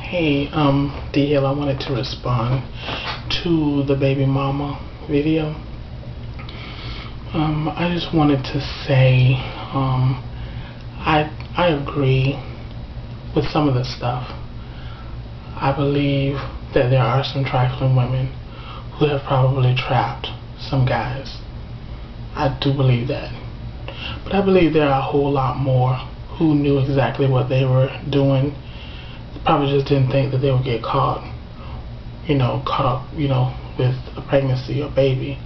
Hey, dhille, I wanted to respond to the baby mama video. I just wanted to say, I agree with some of the stuff. I believe that there are some trifling women who have probably trapped some guys. I do believe that. But I believe there are a whole lot more who knew exactly what they were doing. Probably just didn't think that they would get caught up, with a pregnancy or baby.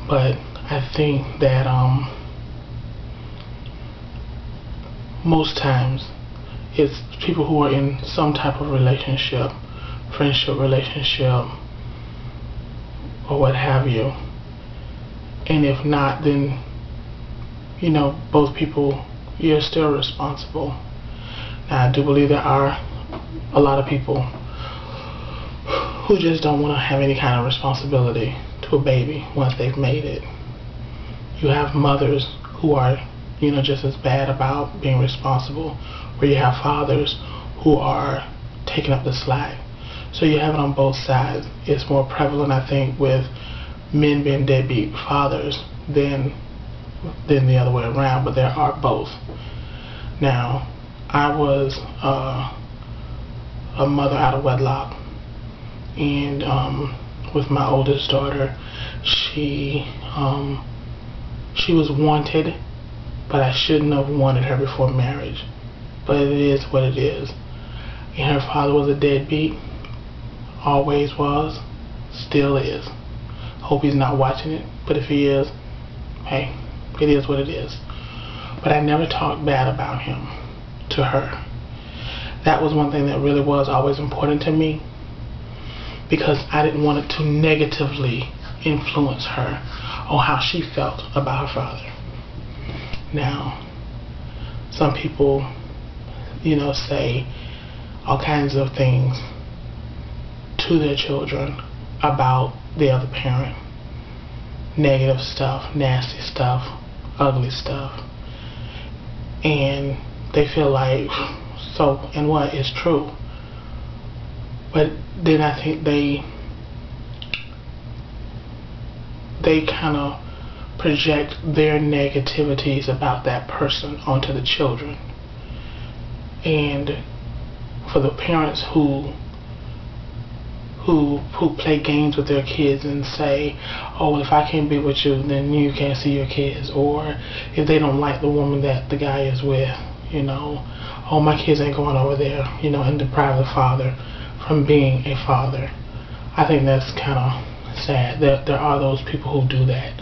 But I think that most times it's people who are in some type of relationship, friendship relationship, or what have you. And if not, then both people, you're still responsible. Now, I do believe there are a lot of people who just don't want to have any kind of responsibility to a baby once they've made it. You have mothers who are, just as bad about being responsible, where you have fathers who are taking up the slack. So you have it on both sides. It's more prevalent, I think, with men being deadbeat fathers than the other way around, but there are both. Now, I was a mother out of wedlock, and with my oldest daughter, she was wanted, but I shouldn't have wanted her before marriage. But it is what it is. And her father was a deadbeat, always was, still is. Hope he's not watching it, but if he is, hey, it is what it is. But I never talked bad about him to her. That was one thing that really was always important to me, because I didn't want it to negatively influence her on how she felt about her father. Now, some people, say all kinds of things to their children about the other parent. Negative stuff, nasty stuff, ugly stuff. And they feel like, so, and what is true. But then I think they kind of project their negativities about that person onto the children. And for the parents who play games with their kids and say, oh, if I can't be with you, then you can't see your kids. Or if they don't like the woman that the guy is with, oh, my kids ain't going over there, and deprive the father from being a father. I think that's kind of sad that there are those people who do that.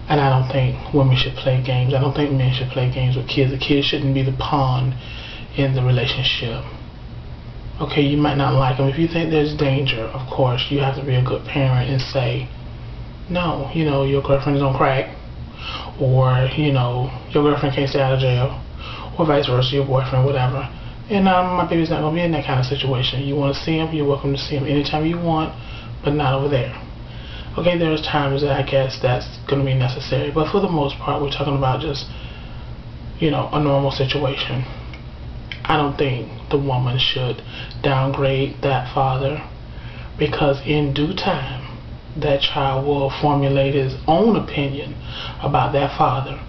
And I don't think women should play games. I don't think men should play games with kids. The kids shouldn't be the pawn in the relationship. Okay, you might not like them. If you think there's danger, of course, you have to be a good parent and say, no, your girlfriend's on crack, or, your girlfriend can't stay out of jail, or vice versa, your boyfriend, whatever. And my baby's not going to be in that kind of situation. You want to see him, you're welcome to see him anytime you want, but not over there. Okay, there's times that I guess that's going to be necessary, but for the most part, we're talking about just, a normal situation. I don't think the woman should downgrade that father, because in due time, that child will formulate his own opinion about that father.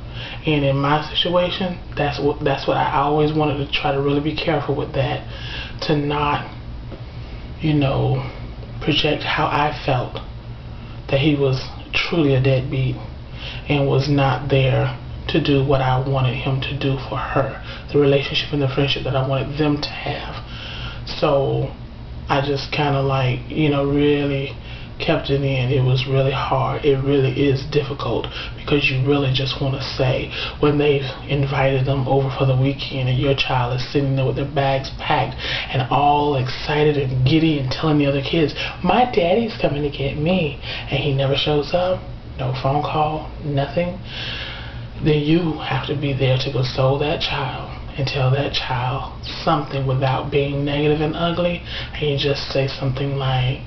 And in my situation, that's what I always wanted to try to really be careful with, that, to not, project how I felt that he was truly a deadbeat and was not there to do what I wanted him to do for her, the relationship and the friendship that I wanted them to have. So I just kind of really kept it in. It was really hard. It really is difficult, because you really just want to say, when they've invited them over for the weekend and your child is sitting there with their bags packed and all excited and giddy and telling the other kids, my daddy's coming to get me, and he never shows up, no phone call, nothing, then you have to be there to console that child and tell that child something without being negative and ugly. And you just say something like,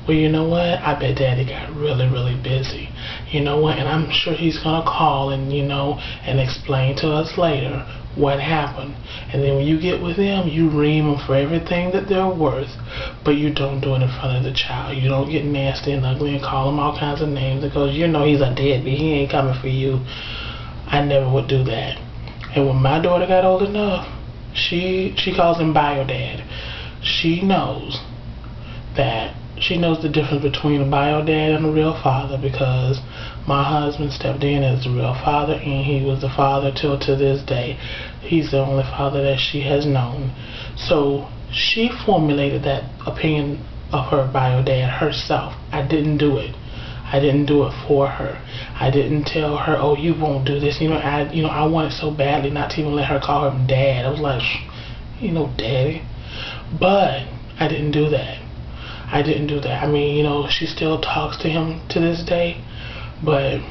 well, you know what, I bet daddy got really, really busy. You know what, and I'm sure he's going to call and, and explain to us later what happened. And then when you get with them, you ream them for everything that they're worth, but you don't do it in front of the child. You don't get nasty and ugly and call him all kinds of names, because you know he's a deadbeat. He ain't coming for you. I never would do that. And when my daughter got old enough, she calls him bio dad. She knows the difference between a bio dad and a real father, because my husband stepped in as the real father, and he was the father till to this day. He's the only father that she has known. So she formulated that opinion of her bio dad herself. I didn't do it. I didn't do it for her. I didn't tell her, oh, you won't do this. I wanted so badly not to even let her call him dad. I was like, daddy. But I didn't do that. I didn't do that. I mean, she still talks to him to this day, but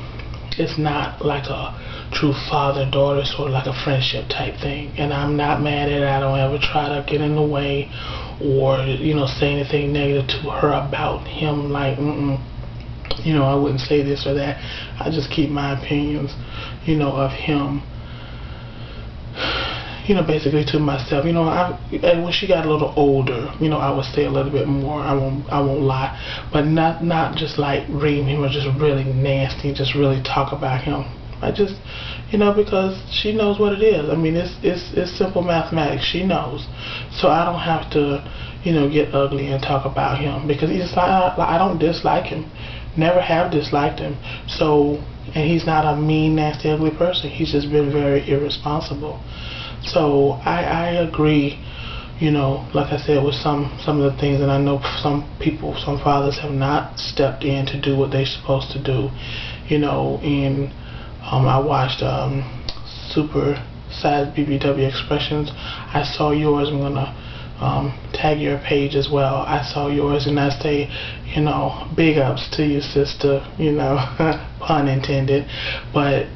it's not like a true father-daughter, sort of like a friendship type thing. And I'm not mad at it. I don't ever try to get in the way or, say anything negative to her about him. Like, I wouldn't say this or that. I just keep my opinions, of him, basically to myself. And when she got a little older, I would say a little bit more. I won't lie, but not just like ream him or just really nasty, just really talk about him. I just, because she knows what it is. I mean, it's simple mathematics. She knows, so I don't have to, get ugly and talk about him, because I don't dislike him. Never have disliked him. So, and he's not a mean, nasty, ugly person. He's just been very irresponsible. So I agree, like I said, with some of the things, and I know some fathers have not stepped in to do what they're supposed to do, and I watched Super Size BBW Expressions. I saw yours. I'm gonna tag your page as well. I saw yours, and I say, big ups to you, sister, pun intended. But,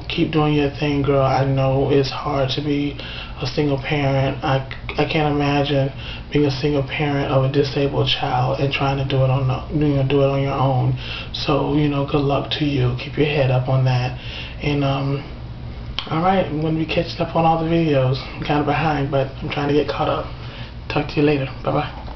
keep doing your thing, girl. I know it's hard to be a single parent. I can't imagine being a single parent of a disabled child and trying to do it on your own. So, good luck to you. Keep your head up on that. And alright, I'm going to be catching up on all the videos. I'm kind of behind, but I'm trying to get caught up. Talk to you later. Bye-bye.